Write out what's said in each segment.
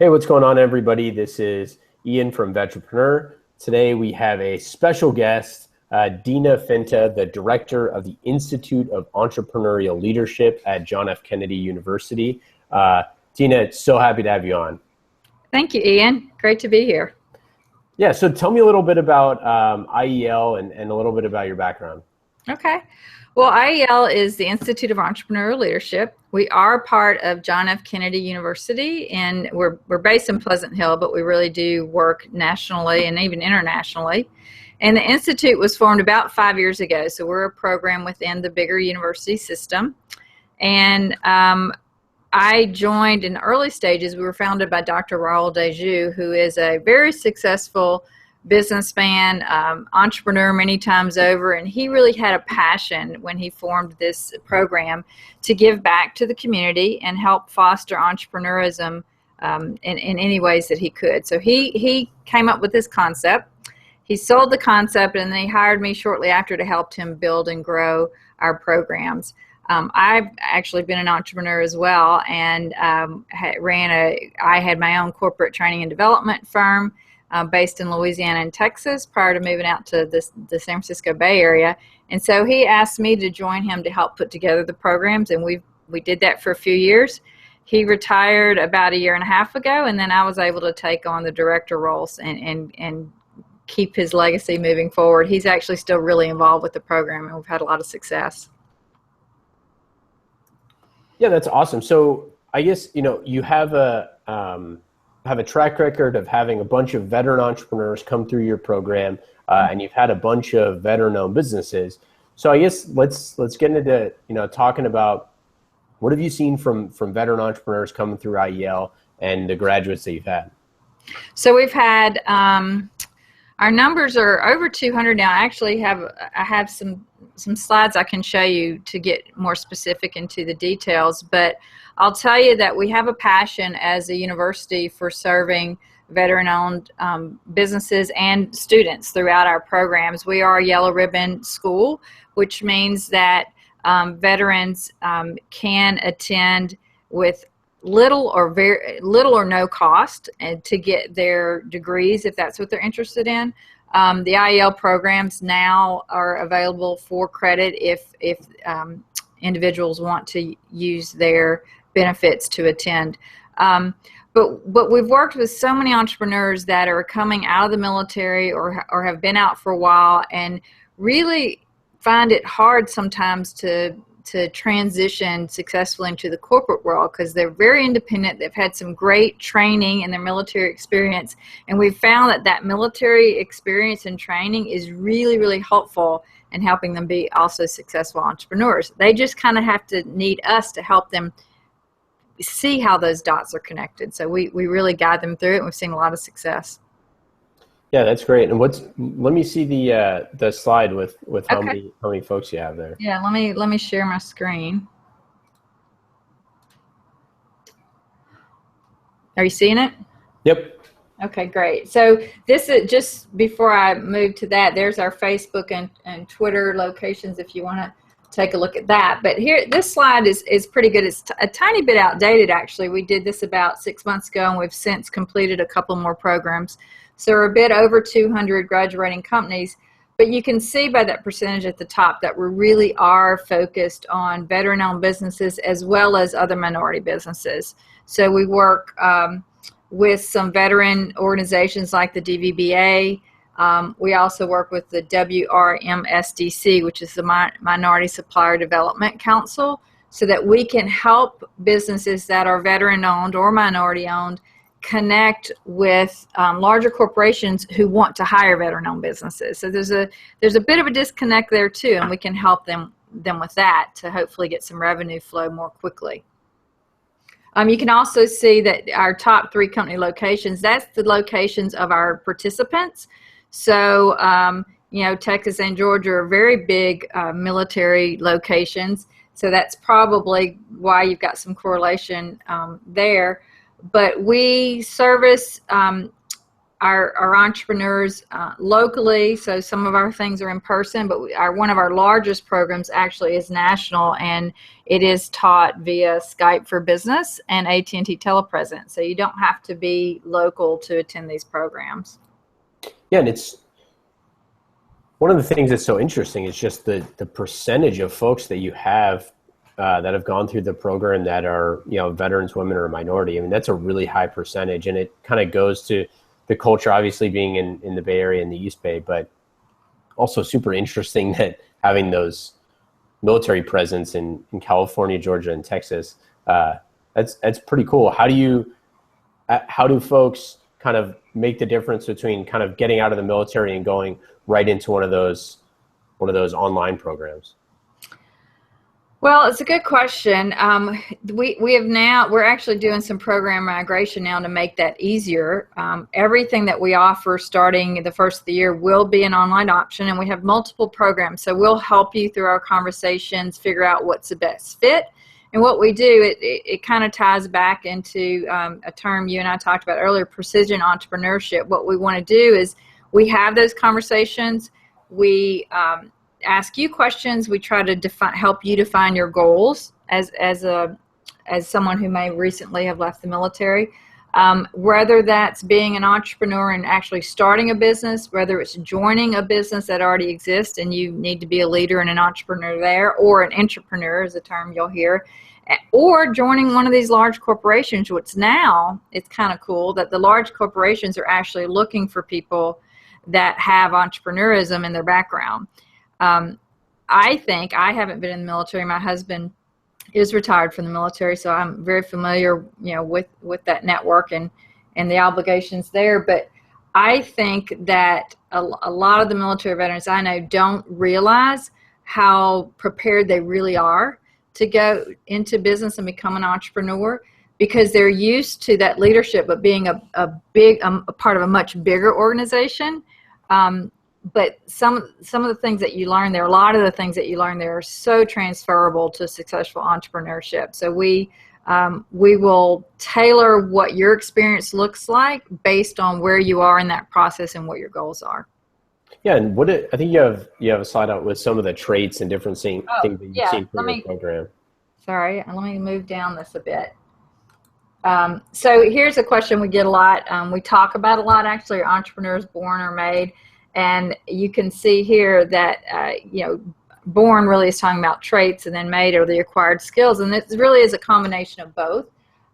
Hey, what's going on, everybody? This is Ian from Vetrepreneur. Today we have a special guest, Dina Finta, the director of the Institute of Entrepreneurial Leadership at John F. Kennedy University. Dina, so happy to have you on. Thank you, Ian. Great to be here. Yeah, so tell me a little bit about IEL and a little bit about your background. Okay. Well, IEL is the Institute of Entrepreneurial Leadership. We are part of John F. Kennedy University, and we're based in Pleasant Hill, but we really do work nationally and even internationally. And the Institute was formed about 5 years ago, so we're a program within the bigger university system. And I joined in the early stages. We were founded by Dr. Raul Dejoux, who is a very successful businessman, entrepreneur many times over, and he really had a passion when he formed this program to give back to the community and help foster entrepreneurism in any ways that he could. So he came up with this concept. He sold the concept, and then he hired me shortly after to help him build and grow our programs. I've actually been an entrepreneur as well, and I had my own corporate training and development firm based in Louisiana and Texas prior to moving out to the San Francisco Bay Area. And so he asked me to join him to help put together the programs, and we did that for a few years. He retired about 1.5 years ago, and then I was able to take on the director roles and keep his legacy moving forward. He's actually still really involved with the program, and we've had a lot of success. Yeah, that's awesome. So I guess, you have a track record of having a bunch of veteran entrepreneurs come through your program, and you've had a bunch of veteran-owned businesses. So I guess let's get into talking about what have you seen from veteran entrepreneurs coming through IEL and the graduates that you've had. So we've had our numbers are over 200 now. I have some slides I can show you to get more specific into the details, but I'll tell you that we have a passion as a university for serving veteran-owned businesses and students throughout our programs. We are a yellow ribbon school, which means that veterans can attend with little or no cost and to get their degrees if that's what they're interested in. The IEL programs now are available for credit if individuals want to use their benefits to attend. But we've worked with so many entrepreneurs that are coming out of the military or have been out for a while and really find it hard sometimes to transition successfully into the corporate world because they're very independent. They've had some great training in their military experience, and we've found that military experience and training is really, really helpful in helping them be also successful entrepreneurs. They just kind of have to need us to help them see how those dots are connected. So we really guide them through it, and we've seen a lot of success. Yeah, that's great. And let me see the slide with how many folks you have there. Yeah, let me share my screen. Are you seeing it? Yep. Okay, great. So this is just before I move to that, there's our Facebook and Twitter locations if you want to take a look at that. But here, this slide is pretty good. It's a tiny bit outdated, actually. We did this about 6 months ago, and we've since completed a couple more programs. So we're a bit over 200 graduating companies, but you can see by that percentage at the top that we really are focused on veteran-owned businesses as well as other minority businesses. So we work with some veteran organizations like the DVBA. We also work with the WRMSDC, which is the Minority Supplier Development Council, so that we can help businesses that are veteran-owned or minority-owned connect with larger corporations who want to hire veteran-owned businesses. So there's a bit of a disconnect there too, and we can help them with that to hopefully get some revenue flow more quickly. You can also see that our top 3 company locations, that's the locations of our participants. So Texas and Georgia are very big military locations, so that's probably why you've got some correlation there. But we service our entrepreneurs locally. So some of our things are in person, but one of our largest programs actually is national, and it is taught via Skype for Business and AT&T Telepresence. So you don't have to be local to attend these programs. Yeah, and it's one of the things that's so interesting is just the percentage of folks that you have that have gone through the program that are, veterans, women, or a minority. I mean, that's a really high percentage, and it kind of goes to the culture, obviously being in the Bay Area and the East Bay, but also super interesting that having those military presence in California, Georgia, and Texas, that's pretty cool. How do folks kind of make the difference between kind of getting out of the military and going right into one of those online programs? Well, it's a good question. We're actually doing some program migration now to make that easier. Everything that we offer starting the first of the year will be an online option, and we have multiple programs. So we'll help you through our conversations, figure out what's the best fit. And what we do, it kind of ties back into a term you and I talked about earlier, precision entrepreneurship. What we want to do is we have those conversations. We ask you questions. We try to help you define your goals as someone who may recently have left the military. Whether that's being an entrepreneur and actually starting a business, whether it's joining a business that already exists and you need to be a leader and an entrepreneur there, or an entrepreneur is a term you'll hear, or joining one of these large corporations, which now it's kind of cool that the large corporations are actually looking for people that have entrepreneurism in their background. I think, I haven't been in the military. My husband is retired from the military, so I'm very familiar, with that network and the obligations there. But I think that a lot of the military veterans I know don't realize how prepared they really are to go into business and become an entrepreneur, because they're used to that leadership, but being a part of a much bigger organization. But some of the things that you learn there, a lot of the things that you learn there are so transferable to successful entrepreneurship. So we will tailor what your experience looks like based on where you are in that process and what your goals are. Yeah, and I think you have a slide out with some of the traits and different things that you've seen from your program. Sorry, let me move down this a bit. So here's a question we get a lot. We talk about a lot, actually, are entrepreneurs born or made? And you can see here that, born really is talking about traits, and then made are the acquired skills. And it really is a combination of both.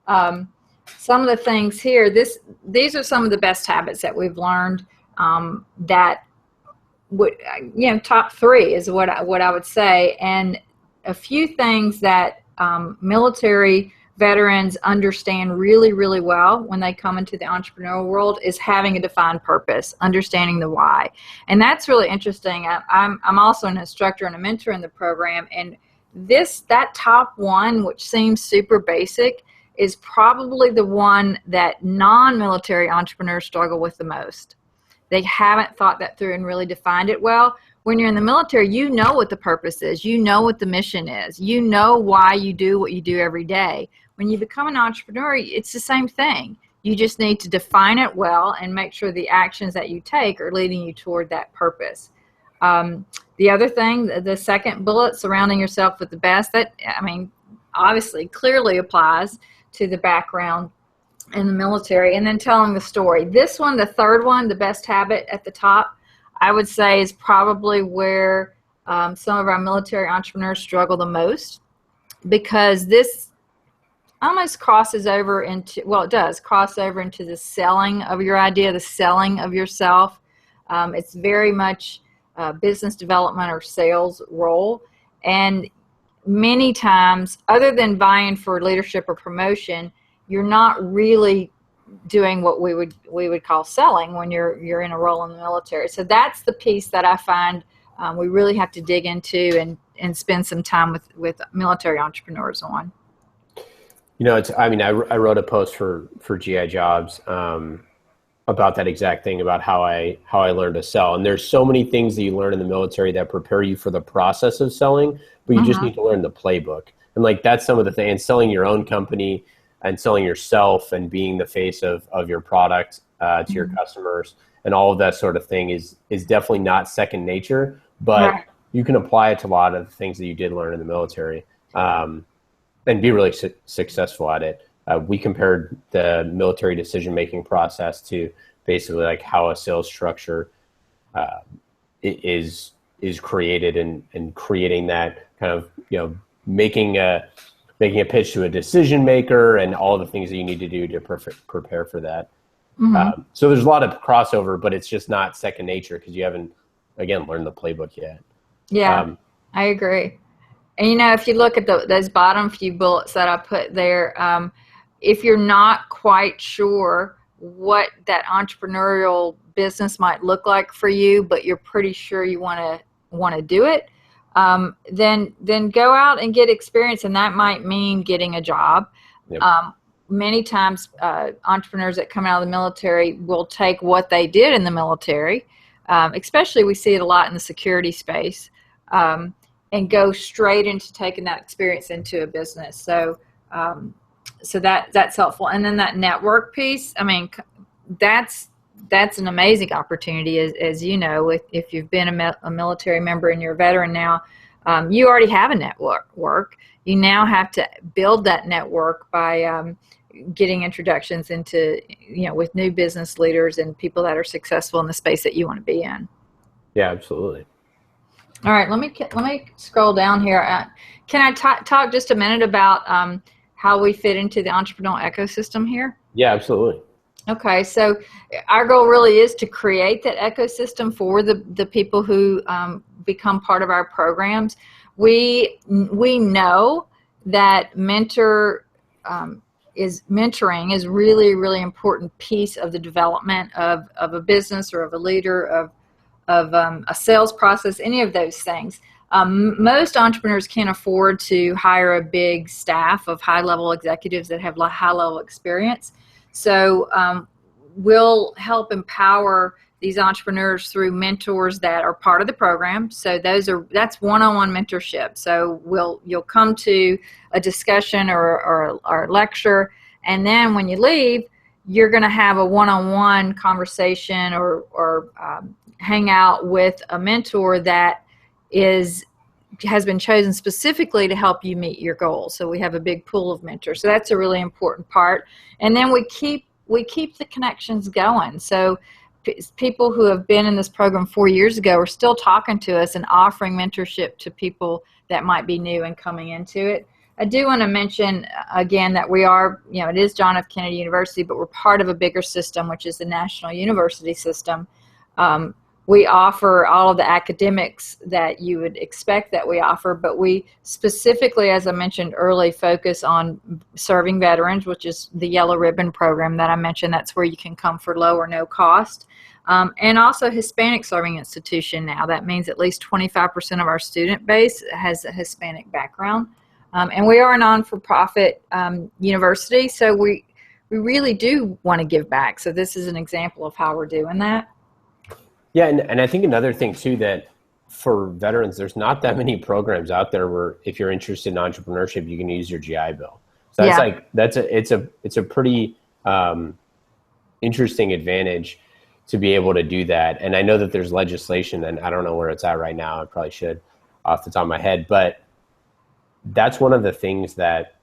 Some of the things here, these are some of the best habits that we've learned that would, top 3 is what I would say. And a few things that military veterans understand really, really well when they come into the entrepreneurial world is having a defined purpose, understanding the why. And that's really interesting. I'm also an instructor and a mentor in the program, and that top one, which seems super basic, is probably the one that non-military entrepreneurs struggle with the most. They haven't thought that through and really defined it well. When you're in the military, you know what the purpose is. You know what the mission is. You know why you do what you do every day. When you become an entrepreneur, it's the same thing. You just need to define it well and make sure the actions that you take are leading you toward that purpose. The other thing, the second bullet, surrounding yourself with the best, obviously clearly applies to the background in the military, and then telling the story. This one, the third one, the best habit at the top, I would say is probably where some of our military entrepreneurs struggle the most, because this almost crosses over into, it does cross over into the selling of your idea, the selling of yourself. It's very much business development or sales role. And many times, other than vying for leadership or promotion, you're not really doing what we would call selling when you're in a role in the military. So that's the piece that I find we really have to dig into and spend some time with military entrepreneurs on. I wrote a post for GI Jobs about that exact thing, about how I learned to sell. And there's so many things that you learn in the military that prepare you for the process of selling, but you just need to learn the playbook. And that's some of the things, and selling your own company. and selling yourself and being the face of your product to your customers and all of that sort of thing is definitely not second nature, but Right. you can apply it to a lot of the things that you did learn in the military, and be really successful at it. We compared the military decision-making process to basically like how a sales structure is created, and creating that kind of, making a pitch to a decision maker and all the things that you need to do to prepare for that. So there's a lot of crossover, but it's just not second nature because you haven't, again, learned the playbook yet. Yeah, I agree. And, if you look at those bottom few bullets that I put there, if you're not quite sure what that entrepreneurial business might look like for you, but you're pretty sure you want to do it, then go out and get experience, and that might mean getting a job. Yep. Many times, entrepreneurs that come out of the military will take what they did in the military, especially we see it a lot in the security space, and go straight into taking that experience into a business. So that's helpful. And then that network piece, I mean, that's an amazing opportunity, as you know, if you've been a military member and you're a veteran now, you already have a network. You now have to build that network by getting introductions into, with new business leaders and people that are successful in the space that you want to be in. Yeah, absolutely. All right, let me scroll down here. Can I talk just a minute about how we fit into the entrepreneurial ecosystem here? Yeah, absolutely. Okay, so our goal really is to create that ecosystem for the people who become part of our programs. We know that mentoring is really, really important piece of the development of a business or of a leader, of a sales process, any of those things. Most entrepreneurs can't afford to hire a big staff of high-level executives that have high-level experience. So we'll help empower these entrepreneurs through mentors that are part of the program. So that's one-on-one mentorship. So you'll come to a discussion or a lecture, and then when you leave, you're going to have a one-on-one conversation or hang out with a mentor that has been chosen specifically to help you meet your goals. So we have a big pool of mentors. So that's a really important part. And then we keep the connections going. So people who have been in this program 4 years ago are still talking to us and offering mentorship to people that might be new and coming into it. I do want to mention again that we are, it is John F. Kennedy University, but we're part of a bigger system, which is the National University System. We offer all of the academics that you would expect that we offer, but we specifically, as I mentioned early, focus on serving veterans, which is the Yellow Ribbon program that I mentioned. That's where you can come for low or no cost. And also Hispanic serving institution now. That means at least 25% of our student base has a Hispanic background. And we are a non-for-profit university, so we really do want to give back. So this is an example of how we're doing that. Yeah, and I think another thing too, that for veterans, there's not that many programs out there where if you're interested in entrepreneurship, you can use your GI Bill. So that's it's a pretty interesting advantage to be able to do that. And I know that there's legislation, and I don't know where it's at right now. I probably should off the top of my head, but that's one of the things that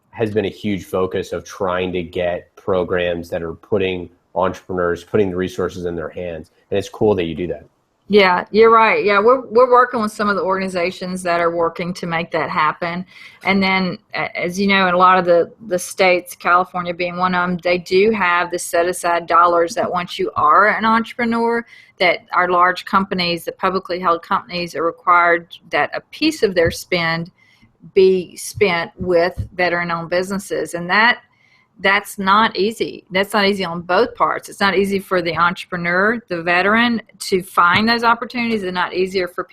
has been a huge focus of trying to get programs that are putting the resources in their hands. And it's cool that you do that. Yeah, you're right. Yeah, we're working with some of the organizations that are working to make that happen. And then, as you know, in a lot of the states, California being one of them, they do have the set aside dollars that once you are an entrepreneur, that our large companies, the publicly held companies, are required that a piece of their spend be spent with veteran-owned businesses. And that's not easy. That's not easy on both parts. It's not easy for the entrepreneur, the veteran, to find those opportunities. It's not easier for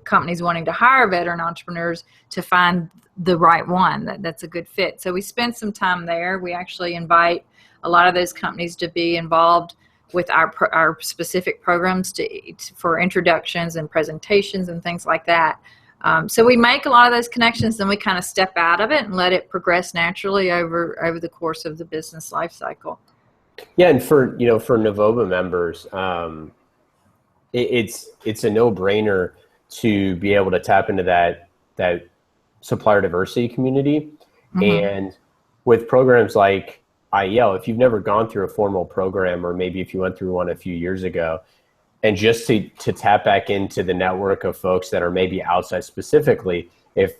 companies wanting to hire veteran entrepreneurs to find the right one that's a good fit. So we spend some time there. We actually invite a lot of those companies to be involved with our specific programs for introductions and presentations and things like that. So we make a lot of those connections, then we kind of step out of it and let it progress naturally over the course of the business life cycle. Yeah, and for Novoba members, it's a no-brainer to be able to tap into that supplier diversity community. Mm-hmm. And with programs like IEL, if you've never gone through a formal program, or maybe if you went through one a few years ago, and just to tap back into the network of folks that are maybe outside, specifically if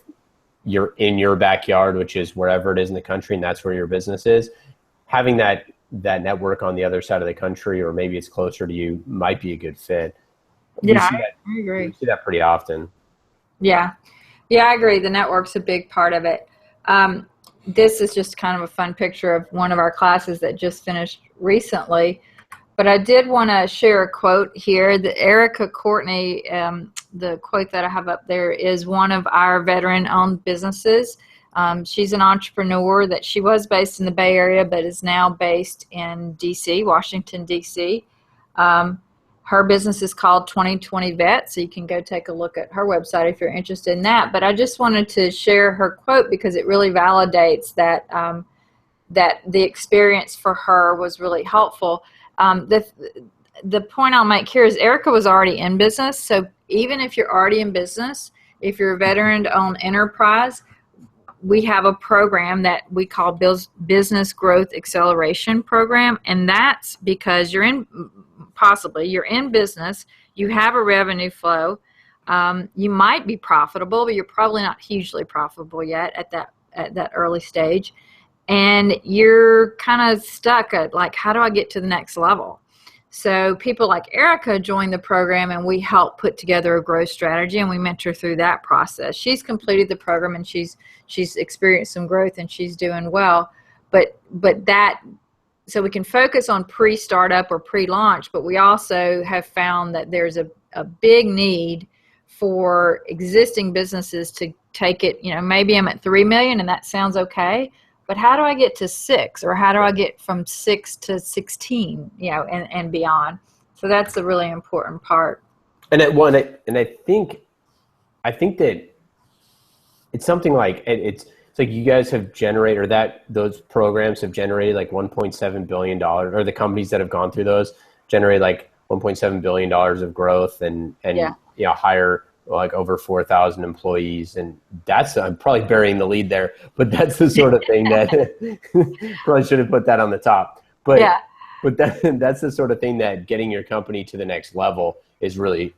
you're in your backyard, which is wherever it is in the country, and that's where your business is, having that network on the other side of the country, or maybe it's closer to you, might be a good fit. Yeah, I agree. We see that pretty often. Yeah, I agree. The network's a big part of it. This is just kind of a fun picture of one of our classes that just finished recently. But I did want to share a quote here. The Erica Courtney, the quote that I have up there is one of our veteran-owned businesses. She's an entrepreneur that she was based in the Bay Area, but is now based in D.C., Washington, D.C. Her business is called 2020 Vet, so you can go take a look at her website if you're interested in that. But I just wanted to share her quote because it really validates that that the experience for her was really helpful. The point I'll make here is Erica was already in business, so even if you're already in business, if you're a veteran-owned enterprise, we have a program that we call Business Growth Acceleration Program, and that's because you're in business, you have a revenue flow, you might be profitable, but you're probably not hugely profitable yet at that early stage, and you're kind of stuck at like, how do I get to the next level? So people like Erica join the program, and we help put together a growth strategy, and we mentor through that process. She's completed the program, and she's experienced some growth, and she's doing well. But so we can focus on pre-startup or pre-launch, but we also have found that there's a big need for existing businesses to take it. Maybe I'm at 3 million, and that sounds okay. But how do I get to 6, or how do I get from 6 to 16, and beyond? So that's a really important part. And I think that it's something like it's like you guys have generated, or that those programs have generated like $1.7 billion, or the companies that have gone through those generate like $1.7 billion of growth, and hire like over 4,000 employees. And I'm probably burying the lead there, but that's the sort of thing that probably should have put that on the top. But that's the sort of thing that getting your company to the next level is really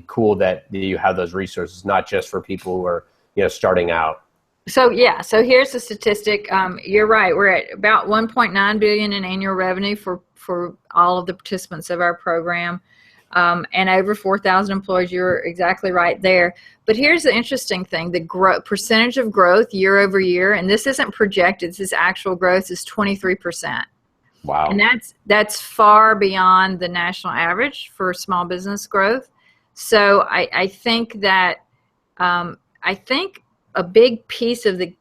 cool, that you have those resources, not just for people who are starting out. So here's the statistic. You're right. We're at about 1.9 billion in annual revenue for all of the participants of our program. And over 4,000 employees. You're exactly right there. But here's the interesting thing. The percentage of growth year over year, and this isn't projected, this is actual growth, is 23%. Wow. And that's far beyond the national average for small business growth. So I think that a big piece of the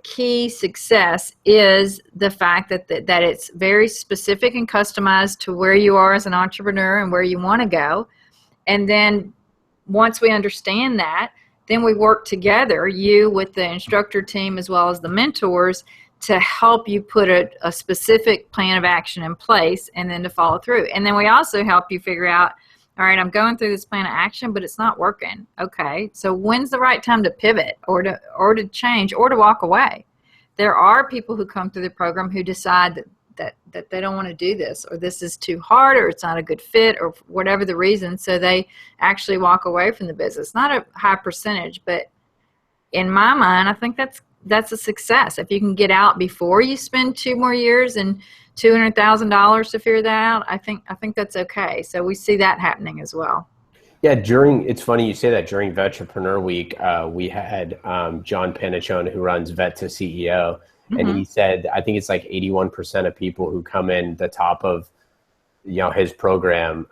key success is the fact that it's very specific and customized to where you are as an entrepreneur and where you want to go. And then once we understand that, then we work together, you with the instructor team as well as the mentors, to help you put a specific plan of action in place and then to follow through. And then we also help you figure out, all right, I'm going through this plan of action, but it's not working. Okay, so when's the right time to pivot or to change or to walk away? There are people who come through the program who decide that they don't want to do this, or this is too hard, or it's not a good fit, or whatever the reason, so they actually walk away from the business. Not a high percentage, but in my mind, I think that's a success. If you can get out before you spend 2 more years and $200,000 to figure that out, I think that's okay. So we see that happening as well. Yeah, it's funny you say that. During Vetrepreneur Week, we had John Panichone, who runs Vet to CEO, and he said, I think it's like 81% of people who come in the top of his program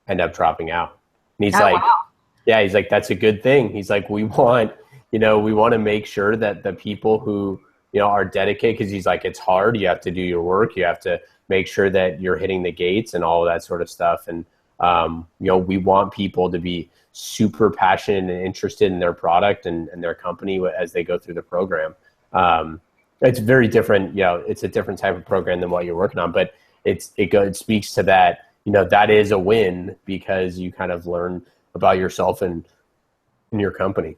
end up dropping out. And he's wow. Yeah, he's like, that's a good thing. He's like, we want to make sure that the people who are dedicated, because he's like, it's hard. You have to do your work. You have to make sure that you're hitting the gates and all of that sort of stuff. And, we want people to be super passionate and interested in their product and their company as they go through the program. It's very different, it's a different type of program than what you're working on, but it speaks to that, that is a win because you kind of learn about yourself and your company.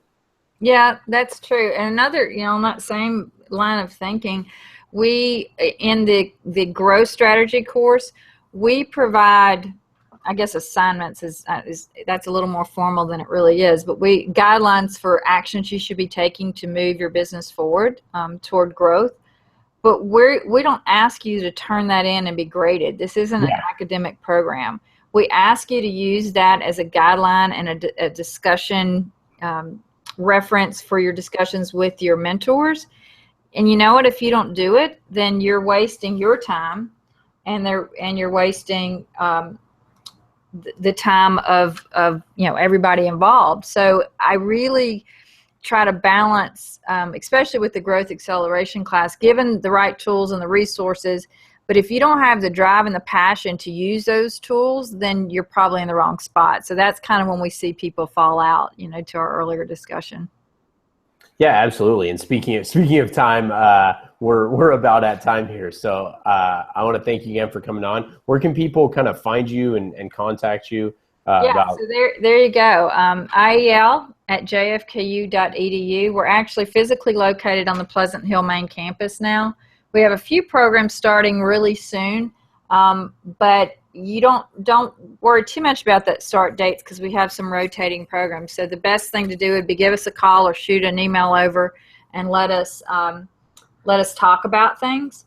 Yeah, that's true. And another, on that same line of thinking, we, in the growth strategy course, we provide, I guess assignments is that's a little more formal than it really is, but guidelines for actions you should be taking to move your business forward toward growth. But we don't ask you to turn that in and be graded. This isn't an academic program. We ask you to use that as a guideline and a discussion reference for your discussions with your mentors. And you know what? If you don't do it, then you're wasting your time, and you're wasting the time of everybody involved. So I really try to balance, especially with the growth acceleration class, given the right tools and the resources. But if you don't have the drive and the passion to use those tools, then you're probably in the wrong spot. So that's kind of when we see people fall out, to our earlier discussion. Yeah, absolutely. And speaking of time, we're about at time here. So I want to thank you again for coming on. Where can people kind of find you and contact you? So there you go. IEL at jfku.edu. We're actually physically located on the Pleasant Hill main campus now. We have a few programs starting really soon, but you don't worry too much about that start dates because we have some rotating programs. So the best thing to do would be give us a call or shoot an email over and let us talk about things.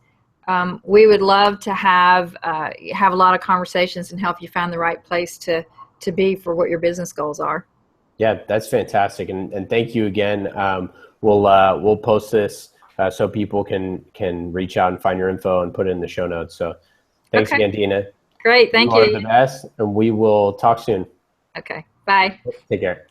We would love to have a lot of conversations and help you find the right place to be for what your business goals are. Yeah, that's fantastic, and thank you again. We'll post this so people can reach out and find your info and put it in the show notes. So thanks again, Dina. Great, thank you. You are the best, and we will talk soon. Okay, bye. Take care.